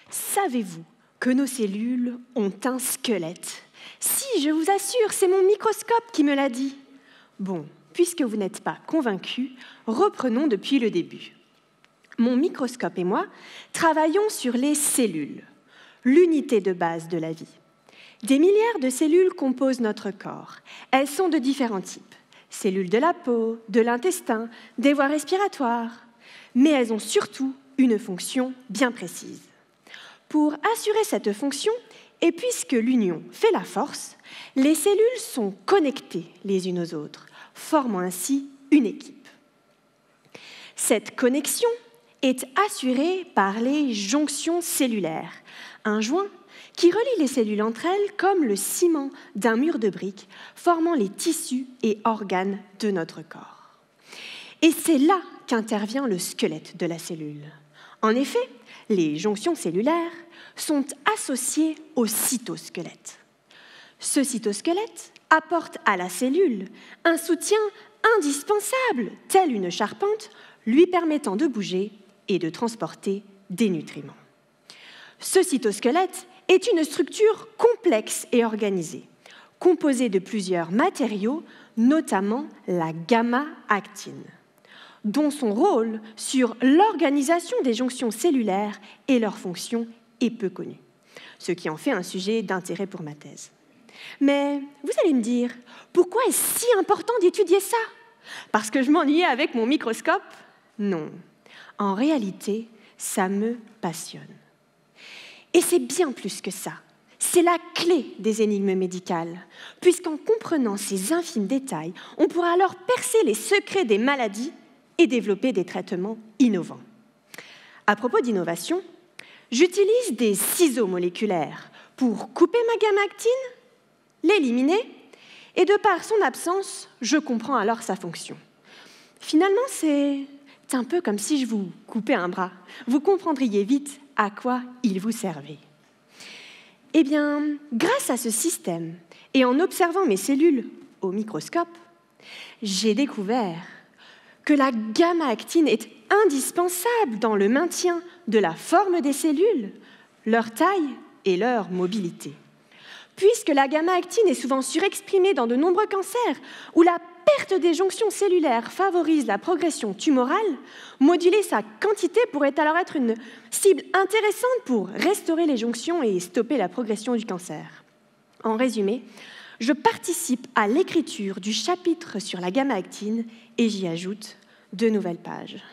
Savez-vous que nos cellules ont un squelette? Si, je vous assure, c'est mon microscope qui me l'a dit. Bon, puisque vous n'êtes pas convaincus, reprenons depuis le début. Mon microscope et moi travaillons sur les cellules, l'unité de base de la vie. Des milliards de cellules composent notre corps. Elles sont de différents types. Cellules de la peau, de l'intestin, des voies respiratoires. Mais elles ont surtout une fonction bien précise. Pour assurer cette fonction, et puisque l'union fait la force, les cellules sont connectées les unes aux autres, formant ainsi une équipe. Cette connexion est assurée par les jonctions cellulaires, un joint qui relie les cellules entre elles comme le ciment d'un mur de briques, formant les tissus et organes de notre corps. Et c'est là qu'intervient le squelette de la cellule. En effet, les jonctions cellulaires sont associées au cytosquelette. Ce cytosquelette apporte à la cellule un soutien indispensable, tel une charpente, lui permettant de bouger et de transporter des nutriments. Ce cytosquelette est une structure complexe et organisée, composée de plusieurs matériaux, notamment la gamma-actine, dont son rôle sur l'organisation des jonctions cellulaires et leur fonction est peu connu, ce qui en fait un sujet d'intérêt pour ma thèse. Mais vous allez me dire, pourquoi est-ce si important d'étudier ça? Parce que je m'ennuyais avec mon microscope? Non, en réalité, ça me passionne. Et c'est bien plus que ça. C'est la clé des énigmes médicales, puisqu'en comprenant ces infimes détails, on pourra alors percer les secrets des maladies et développer des traitements innovants. À propos d'innovation, j'utilise des ciseaux moléculaires pour couper ma gamma-actine, l'éliminer, et de par son absence, je comprends alors sa fonction. Finalement, c'est un peu comme si je vous coupais un bras. Vous comprendriez vite à quoi il vous servait. Eh bien, grâce à ce système, et en observant mes cellules au microscope, j'ai découvert que la gamma-actine est indispensable dans le maintien de la forme des cellules, leur taille et leur mobilité. Puisque la gamma-actine est souvent surexprimée dans de nombreux cancers, où la perte des jonctions cellulaires favorise la progression tumorale, moduler sa quantité pourrait alors être une cible intéressante pour restaurer les jonctions et stopper la progression du cancer. En résumé, je participe à l'écriture du chapitre sur la gamma-actine et j'y ajoute 2 nouvelles pages.